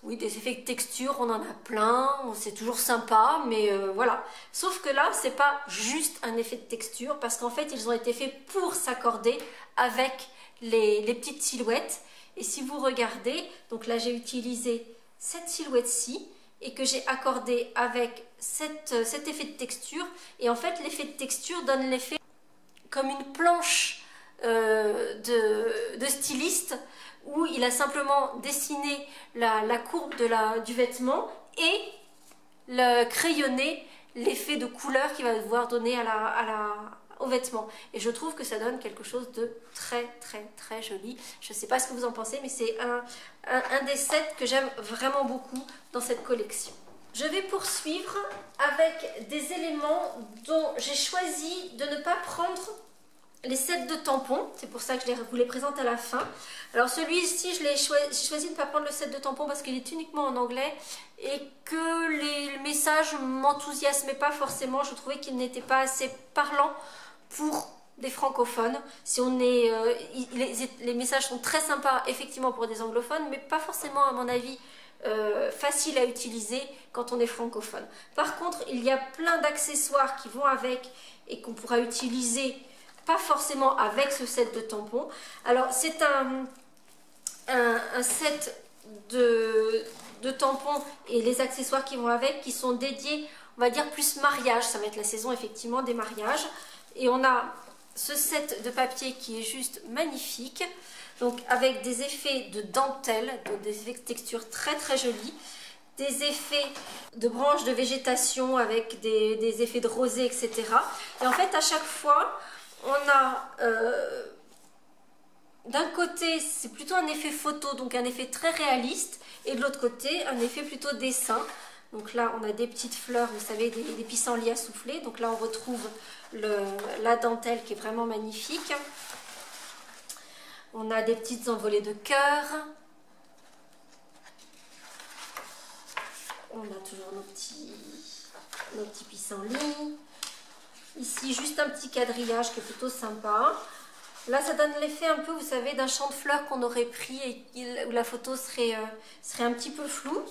Oui, des effets de texture, on en a plein, c'est toujours sympa, mais voilà. Sauf que là, c'est pas juste un effet de texture, parce qu'en fait, ils ont été faits pour s'accorder avec les petites silhouettes. Et si vous regardez, donc là, j'ai utilisé cette silhouette-ci, et que j'ai accordé avec cet effet de texture. Et en fait, l'effet de texture donne l'effet comme une planche de styliste, où il a simplement dessiné la courbe du vêtement et crayonné l'effet de couleur qu'il va devoir donner au vêtement. Et je trouve que ça donne quelque chose de très très très joli. Je ne sais pas ce que vous en pensez, mais c'est un des sets que j'aime vraiment beaucoup dans cette collection. Je vais poursuivre avec des éléments dont j'ai choisi de ne pas prendre les sets de tampons. C'est pour ça que je vous les présente à la fin. Alors celui-ci, j'ai choisi de ne pas prendre le set de tampons parce qu'il est uniquement en anglais et que les messages ne m'enthousiasmaient pas forcément. Je trouvais qu'ils n'étaient pas assez parlants pour des francophones. Si on est, les messages sont très sympas effectivement pour des anglophones, mais pas forcément à mon avis facile à utiliser quand on est francophone. Par contre, il y a plein d'accessoires qui vont avec et qu'on pourra utiliser pas forcément avec ce set de tampons. Alors c'est un set de tampons et les accessoires qui vont avec qui sont dédiés, on va dire plus mariage. Ça va être la saison effectivement des mariages. Et on a ce set de papier qui est juste magnifique, donc avec des effets de dentelle, donc des effets de texture très très jolis, des effets de branches de végétation avec des effets de rosée, etc. Et en fait à chaque fois on a d'un côté c'est plutôt un effet photo, donc un effet très réaliste, et de l'autre côté un effet plutôt dessin. Donc là on a des petites fleurs, vous savez, des pissenlits à souffler. Donc là on retrouve la dentelle qui est vraiment magnifique. On a des petites envolées de cœur. On a toujours nos petits pissenlits. Ici juste un petit quadrillage qui est plutôt sympa. Là ça donne l'effet un peu, vous savez, d'un champ de fleurs qu'on aurait pris et où la photo serait un petit peu floue.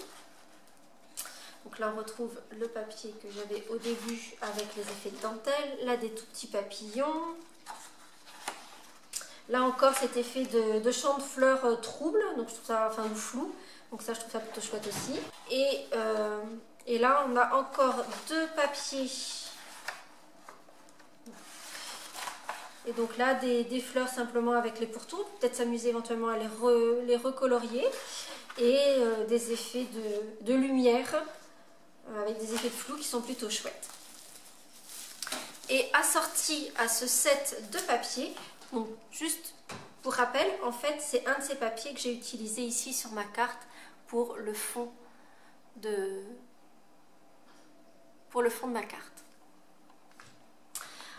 Donc là on retrouve le papier que j'avais au début avec les effets de dentelle. Là des tout petits papillons. Là encore cet effet de champ de fleurs trouble, donc je trouve ça, enfin ou flou. Donc ça je trouve ça plutôt chouette aussi. Et là on a encore deux papiers. Et donc là des fleurs simplement avec les pourtours. Peut-être s'amuser éventuellement à les recolorier. Et des effets de lumière. Avec des effets de flou qui sont plutôt chouettes. Et assorti à ce set de papier, donc juste pour rappel, en fait c'est un de ces papiers que j'ai utilisé ici sur ma carte pour le fond de ma carte.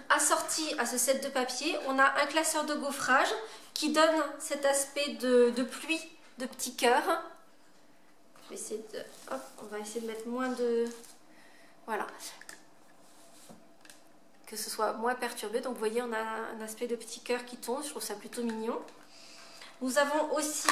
Assorti à ce set de papier, on a un classeur de gaufrage qui donne cet aspect de pluie, de petits cœurs. Je vais essayer de, hop, on va essayer de mettre moins de... Voilà. Que ce soit moins perturbé. Donc vous voyez, on a un aspect de petits cœurs qui tombe. Je trouve ça plutôt mignon. Nous avons aussi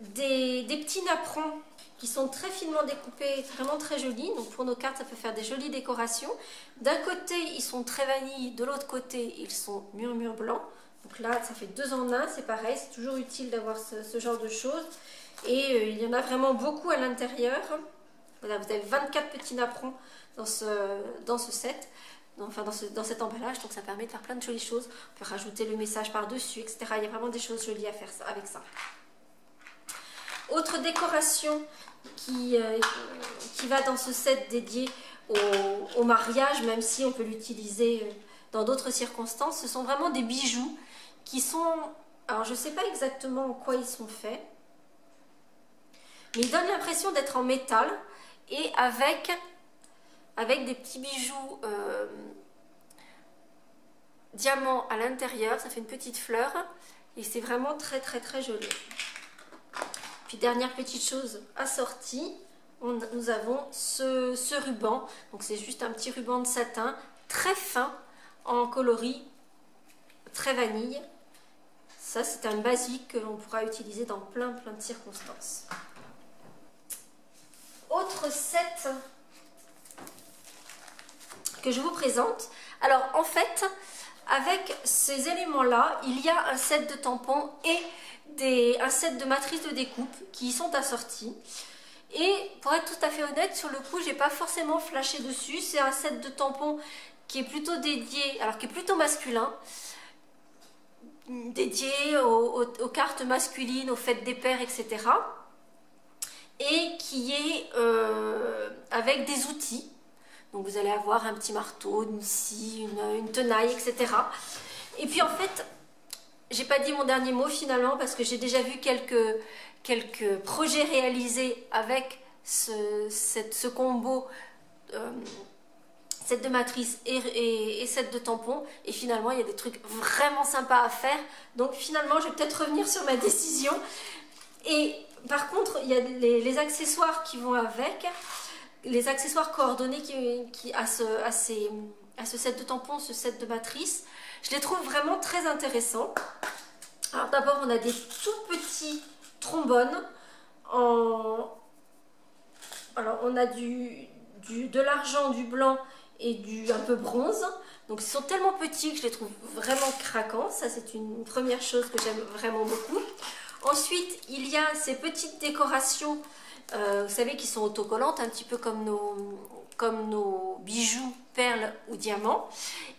des petits napperons qui sont très finement découpés, vraiment très jolis. Donc pour nos cartes, ça peut faire des jolies décorations. D'un côté, ils sont très vanille, de l'autre côté, ils sont murmure blanc. Donc là, ça fait 2 en 1, c'est pareil, c'est toujours utile d'avoir ce genre de choses. Et il y en a vraiment beaucoup à l'intérieur. Voilà, vous avez 24 petits napperons dans ce set, enfin dans cet emballage, donc ça permet de faire plein de jolies choses. On peut rajouter le message par-dessus, etc. Il y a vraiment des choses jolies à faire avec ça. Autre décoration qui va dans ce set dédié au mariage, même si on peut l'utiliser dans d'autres circonstances, ce sont vraiment des bijoux qui sont... Alors je ne sais pas exactement en quoi ils sont faits, mais ils donnent l'impression d'être en métal et avec des petits bijoux diamants à l'intérieur. Ça fait une petite fleur et c'est vraiment très très très joli. Puis dernière petite chose assortie, nous avons ce ruban. Donc c'est juste un petit ruban de satin très fin en coloris très vanille. Ça c'est un basique que l'on pourra utiliser dans plein de circonstances. Autre set que je vous présente. Alors en fait, avec ces éléments-là, il y a un set de tampons et un set de matrices de découpe qui y sont assortis. Et pour être tout à fait honnête, sur le coup, j'ai pas forcément flashé dessus. C'est un set de tampons qui est plutôt dédié, alors qui est plutôt masculin, dédié aux cartes masculines, aux fêtes des pères, etc. Et qui est avec des outils. Donc vous allez avoir un petit marteau, une scie, une tenaille, etc. Et puis en fait, j'ai pas dit mon dernier mot finalement parce que j'ai déjà vu quelques projets réalisés avec ce combo set de matrice et set de tampons. Et finalement, il y a des trucs vraiment sympas à faire. Donc finalement, je vais peut-être revenir sur ma décision. Et par contre, il y a les accessoires qui vont avec. Les accessoires coordonnés à ce set de tampons, ce set de matrice, je les trouve vraiment très intéressants. Alors d'abord, on a des tout petits trombones. Alors on a de l'argent, du blanc et du un peu bronze. Donc ils sont tellement petits que je les trouve vraiment craquants. Ça c'est une première chose que j'aime vraiment beaucoup. Ensuite, il y a ces petites décorations, vous savez, qui sont autocollantes, un petit peu comme nos bijoux, perles ou diamants.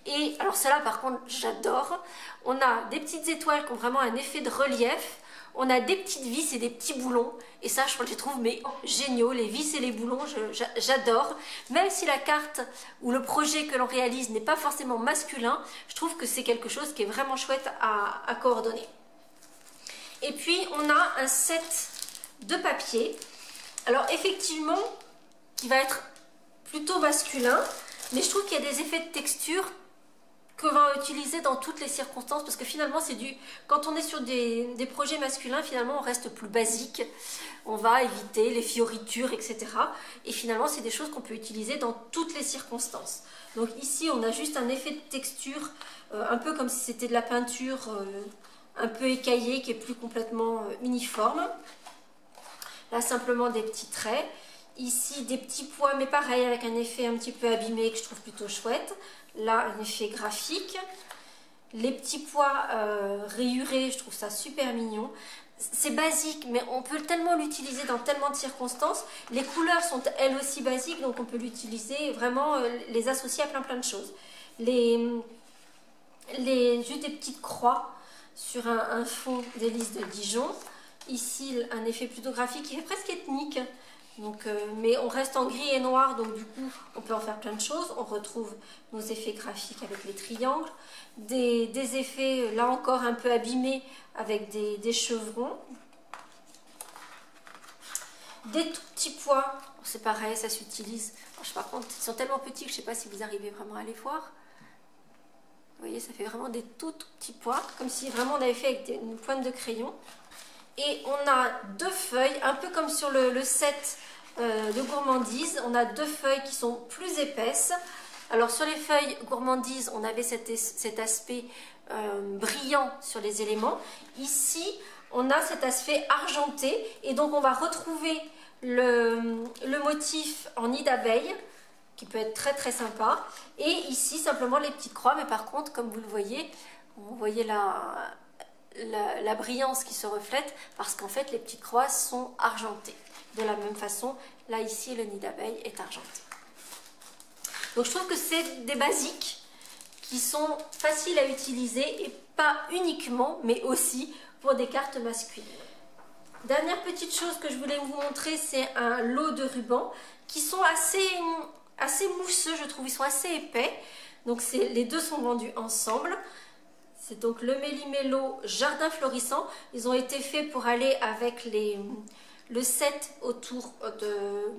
Et alors celle-là, par contre, j'adore. On a des petites étoiles qui ont vraiment un effet de relief. On a des petites vis et des petits boulons. Et ça, je les trouve mais géniaux. Les vis et les boulons, j'adore. Même si la carte ou le projet que l'on réalise n'est pas forcément masculin, je trouve que c'est quelque chose qui est vraiment chouette à coordonner. Et puis, on a un set de papier. Alors, effectivement, qui va être plutôt masculin, mais je trouve qu'il y a des effets de texture que l'on va utiliser dans toutes les circonstances, parce que finalement, quand on est sur des projets masculins, finalement, on reste plus basique. On va éviter les fioritures, etc. Et finalement, c'est des choses qu'on peut utiliser dans toutes les circonstances. Donc ici, on a juste un effet de texture, un peu comme si c'était de la peinture un peu écaillée, qui est plus complètement uniforme. Là, simplement des petits traits. Ici, des petits pois, mais pareil, avec un effet un petit peu abîmé que je trouve plutôt chouette. Là, un effet graphique. Les petits pois rayurés, je trouve ça super mignon. C'est basique, mais on peut tellement l'utiliser dans tellement de circonstances. Les couleurs sont elles aussi basiques, donc on peut l'utiliser, vraiment les associer à plein de choses. Juste des petites croix sur un fond d'hélice de Dijon. Ici, un effet plutôt graphique qui est presque ethnique. Donc, mais on reste en gris et noir, donc du coup on peut en faire plein de choses. On retrouve nos effets graphiques avec les triangles, des effets là encore un peu abîmés avec des chevrons, des tout petits pois. C'est pareil, ça s'utilise. Par contre, ils sont tellement petits que je ne sais pas si vous arrivez vraiment à les voir. Vous voyez, ça fait vraiment des tout petits pois, comme si vraiment on avait fait avec une pointe de crayon. Et on a deux feuilles, un peu comme sur le set de gourmandise. On a deux feuilles qui sont plus épaisses. Alors sur les feuilles gourmandise, on avait cet aspect brillant sur les éléments. Ici, on a cet aspect argenté. Et donc on va retrouver le motif en nid d'abeille, qui peut être très sympa. Et ici, simplement les petites croix. Mais par contre, comme vous le voyez, vous voyez la brillance qui se reflète parce qu'en fait les petites croix sont argentées. De la même façon, là ici le nid d'abeille est argenté. Donc je trouve que c'est des basiques qui sont faciles à utiliser et pas uniquement mais aussi pour des cartes masculines. Dernière petite chose que je voulais vous montrer, c'est un lot de rubans qui sont assez mousseux, je trouve, ils sont assez épais. Donc les deux sont vendus ensemble. C'est donc le Méli-Mélo Jardin Florissant. Ils ont été faits pour aller avec le set autour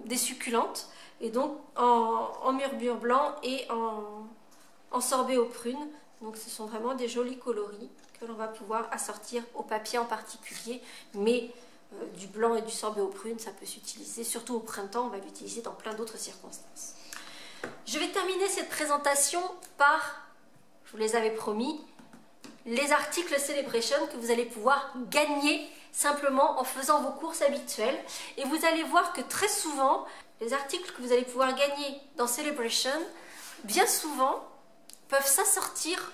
des succulentes. Et donc en mûre blanc et en sorbet aux prunes. Donc ce sont vraiment des jolis coloris que l'on va pouvoir assortir au papier en particulier. Mais du blanc et du sorbet aux prunes, ça peut s'utiliser. Surtout au printemps, on va l'utiliser dans plein d'autres circonstances. Je vais terminer cette présentation par, je vous les avais promis, les articles Celebration que vous allez pouvoir gagner simplement en faisant vos courses habituelles. Et vous allez voir que très souvent, les articles que vous allez pouvoir gagner dans Celebration, bien souvent, peuvent s'assortir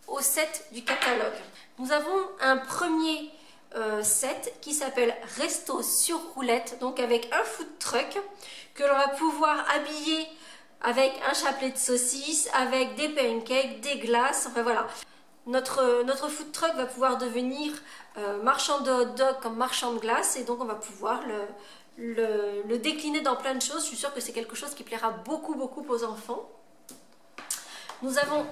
au set du catalogue. Nous avons un premier set qui s'appelle Resto sur roulette, donc avec un food truck que l'on va pouvoir habiller avec un chapelet de saucisses, avec des pancakes, des glaces, enfin voilà. Notre food truck va pouvoir devenir marchand de hot dog comme marchand de glace et donc on va pouvoir le décliner dans plein de choses. Je suis sûre que c'est quelque chose qui plaira beaucoup aux enfants. Nous avons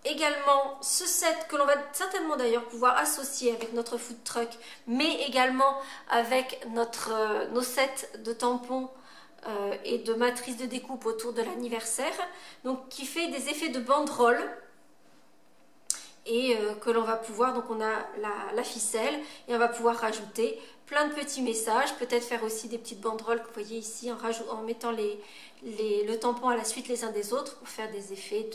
également ce set que l'on va certainement d'ailleurs pouvoir associer avec notre food truck, mais également avec nos sets de tampons et de matrices de découpe autour de l'anniversaire, donc qui fait des effets de banderole. Et que l'on va pouvoir, donc on a la ficelle et on va pouvoir rajouter plein de petits messages, peut-être faire aussi des petites banderoles que vous voyez ici en mettant le tampon à la suite les uns des autres pour faire des effets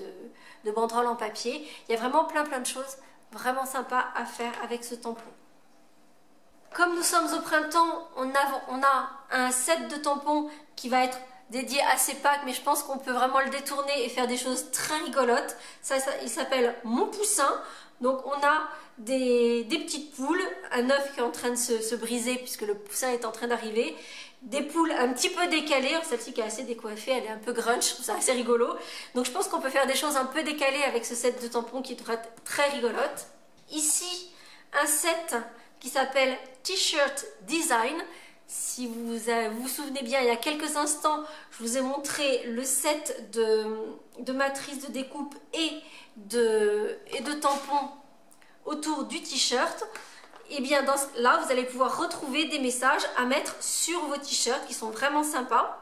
de banderoles en papier. Il y a vraiment plein de choses vraiment sympas à faire avec ce tampon. Comme nous sommes au printemps, on a un set de tampons qui va être dédié à ces Pâques, mais je pense qu'on peut vraiment le détourner et faire des choses très rigolotes. Il s'appelle Mon Poussin. Donc on a des petites poules, un œuf qui est en train de se briser puisque le poussin est en train d'arriver, des poules un petit peu décalées, celle-ci qui est assez décoiffée, elle est un peu grunge, je trouve ça assez rigolo. Donc je pense qu'on peut faire des choses un peu décalées avec ce set de tampons qui devrait être très rigolote. Ici, un set qui s'appelle T-shirt Design. Si vous vous souvenez bien, il y a quelques instants, je vous ai montré le set de matrices de découpe et de tampons autour du t-shirt. Et bien là, vous allez pouvoir retrouver des messages à mettre sur vos t-shirts qui sont vraiment sympas.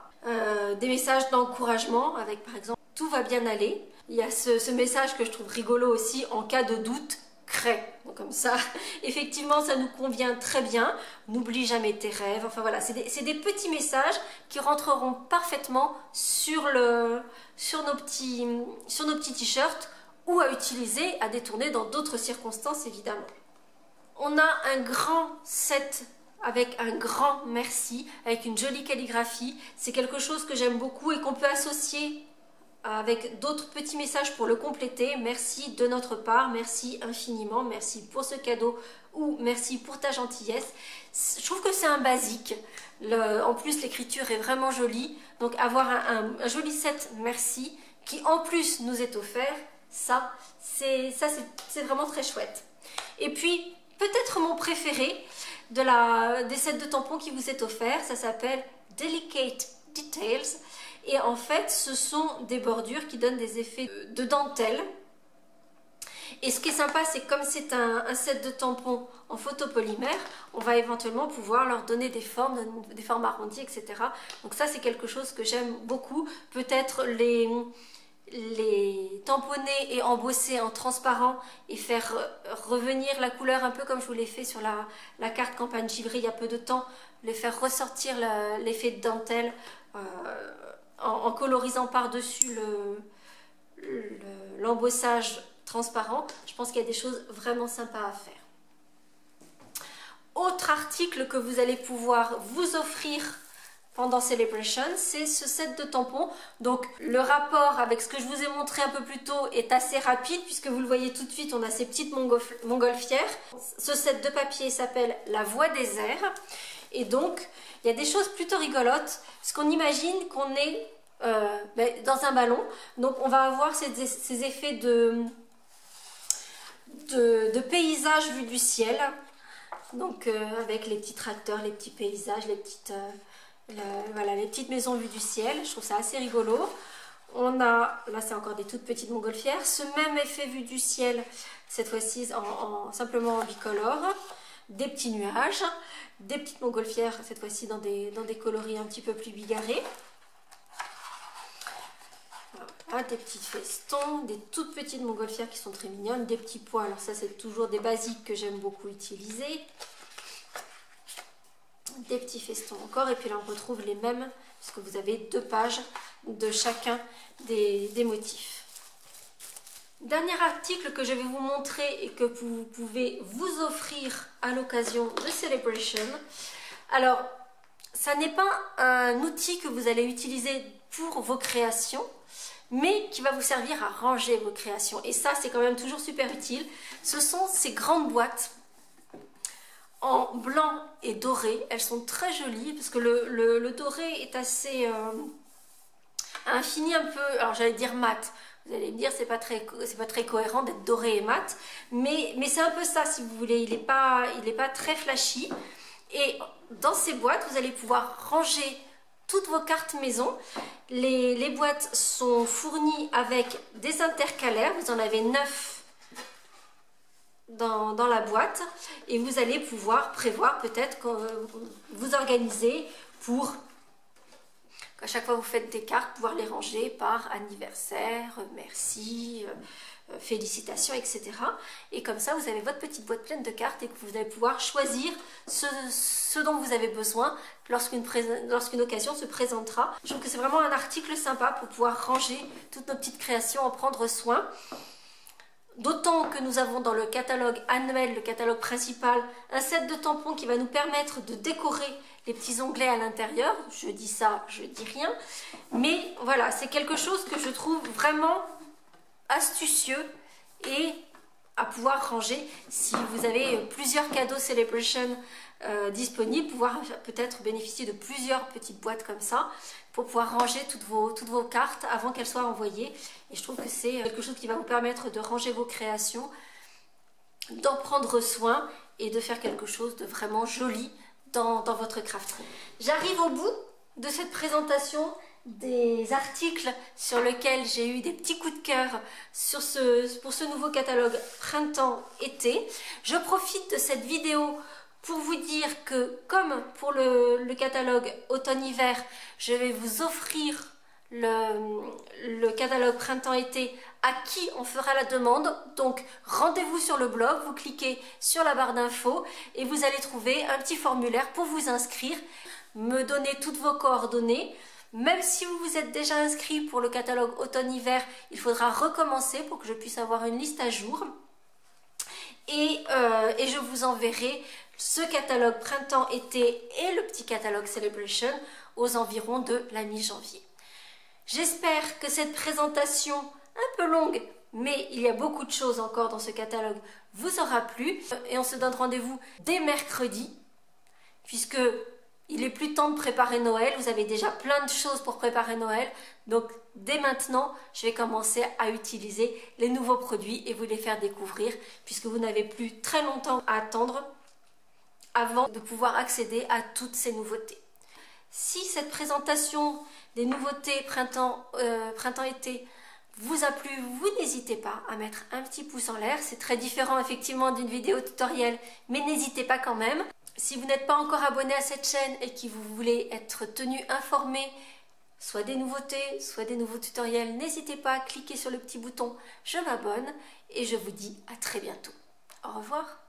Des messages d'encouragement avec par exemple « Tout va bien aller ». Il y a ce message que je trouve rigolo aussi, en cas de doute, crée. Donc comme ça, effectivement, ça nous convient très bien. N'oublie jamais tes rêves. Enfin voilà, c'est des petits messages qui rentreront parfaitement sur nos petits t-shirts ou à utiliser, à détourner dans d'autres circonstances évidemment. On a un grand set avec un grand merci, avec une jolie calligraphie. C'est quelque chose que j'aime beaucoup et qu'on peut associer avec d'autres petits messages pour le compléter. Merci de notre part, merci infiniment, merci pour ce cadeau ou merci pour ta gentillesse. Je trouve que c'est un basique. En plus, l'écriture est vraiment jolie. Donc avoir un joli set merci qui en plus nous est offert, ça c'est vraiment très chouette. Et puis, peut-être mon préféré des sets de tampons qui vous est offert, ça s'appelle Delicate Details. Et en fait, ce sont des bordures qui donnent des effets de dentelle. Et ce qui est sympa, c'est que comme c'est un set de tampons en photopolymère, on va éventuellement pouvoir leur donner des formes arrondies, etc. Donc ça, c'est quelque chose que j'aime beaucoup. Peut-être les tamponner et embosser en transparent et faire revenir la couleur un peu comme je vous l'ai fait sur la carte campagne givrée il y a peu de temps, les faire ressortir l'effet de dentelle en colorisant par-dessus l'embossage transparent. Je pense qu'il y a des choses vraiment sympas à faire. Autre article que vous allez pouvoir vous offrir pendant Celebration, c'est ce set de tampons. Donc le rapport avec ce que je vous ai montré un peu plus tôt est assez rapide puisque vous le voyez tout de suite, on a ces petites montgolfières. Ce set de papier s'appelle La Voix des airs. Et donc il y a des choses plutôt rigolotes parce qu'on imagine qu'on est dans un ballon. Donc on va avoir ces effets de paysages vus du ciel. Donc avec les petits tracteurs, les petits paysages, les petites maisons vues du ciel. Je trouve ça assez rigolo. On a, là c'est encore des toutes petites montgolfières, ce même effet vu du ciel, cette fois-ci simplement en bicolore. Des petits nuages, des petites montgolfières, cette fois-ci dans des coloris un petit peu plus bigarrés. Voilà, des petits festons, des toutes petites montgolfières qui sont très mignonnes, des petits pois. Alors ça c'est toujours des basiques que j'aime beaucoup utiliser. Des petits festons encore, et puis là on retrouve les mêmes puisque vous avez 2 pages de chacun des motifs. Dernier article que je vais vous montrer et que vous pouvez vous offrir à l'occasion de Celebration. Alors ça n'est pas un outil que vous allez utiliser pour vos créations, mais qui va vous servir à ranger vos créations, et ça c'est quand même toujours super utile. Ce sont ces grandes boîtes en blanc et doré. Elles sont très jolies parce que le doré est assez infini, un peu, alors j'allais dire mat. Vous allez me dire c'est pas très cohérent d'être doré et mat, mais c'est un peu ça si vous voulez. Il est pas très flashy. Et dans ces boîtes vous allez pouvoir ranger toutes vos cartes maison. Les boîtes sont fournies avec des intercalaires. Vous en avez 9 dans la boîte, et vous allez pouvoir prévoir peut-être que vous organiser pour qu'à chaque fois que vous faites des cartes, pouvoir les ranger par anniversaire, merci, félicitations, etc. Et comme ça vous avez votre petite boîte pleine de cartes et que vous allez pouvoir choisir ce dont vous avez besoin lorsqu'une occasion se présentera. Je trouve que c'est vraiment un article sympa pour pouvoir ranger toutes nos petites créations, en prendre soin. D'autant que nous avons dans le catalogue annuel, le catalogue principal, un set de tampons qui va nous permettre de décorer les petits onglets à l'intérieur. Je dis ça, je dis rien. Mais voilà, c'est quelque chose que je trouve vraiment astucieux et à pouvoir ranger. Si vous avez plusieurs cadeaux Celebration disponibles, pouvoir peut-être bénéficier de plusieurs petites boîtes comme ça pour pouvoir ranger toutes vos cartes avant qu'elles soient envoyées. Et je trouve que c'est quelque chose qui va vous permettre de ranger vos créations, d'en prendre soin et de faire quelque chose de vraiment joli dans votre craft room. J'arrive au bout de cette présentation des articles sur lesquels j'ai eu des petits coups de cœur pour ce nouveau catalogue printemps-été. Je profite de cette vidéo pour vous dire que, comme pour le catalogue automne-hiver, je vais vous offrir le catalogue printemps-été à qui on fera la demande. Donc rendez-vous sur le blog, vous cliquez sur la barre d'infos et vous allez trouver un petit formulaire pour vous inscrire, me donner toutes vos coordonnées. Même si vous vous êtes déjà inscrit pour le catalogue automne-hiver, il faudra recommencer pour que je puisse avoir une liste à jour. Et je vous enverrai ce catalogue printemps-été et le petit catalogue Celebration aux environs de la mi-janvier. J'espère que cette présentation un peu longue, mais il y a beaucoup de choses encore dans ce catalogue, vous aura plu. Et on se donne rendez-vous dès mercredi, puisque il est plus temps de préparer Noël. Vous avez déjà plein de choses pour préparer Noël. Donc dès maintenant, je vais commencer à utiliser les nouveaux produits et vous les faire découvrir, puisque vous n'avez plus très longtemps à attendre avant de pouvoir accéder à toutes ces nouveautés. Si cette présentation des nouveautés printemps-été vous a plu, vous n'hésitez pas à mettre un petit pouce en l'air. C'est très différent effectivement d'une vidéo tutoriel, mais n'hésitez pas quand même. Si vous n'êtes pas encore abonné à cette chaîne et que vous voulez être tenu informé, soit des nouveautés, soit des nouveaux tutoriels, n'hésitez pas à cliquer sur le petit bouton « Je m'abonne » et je vous dis à très bientôt. Au revoir.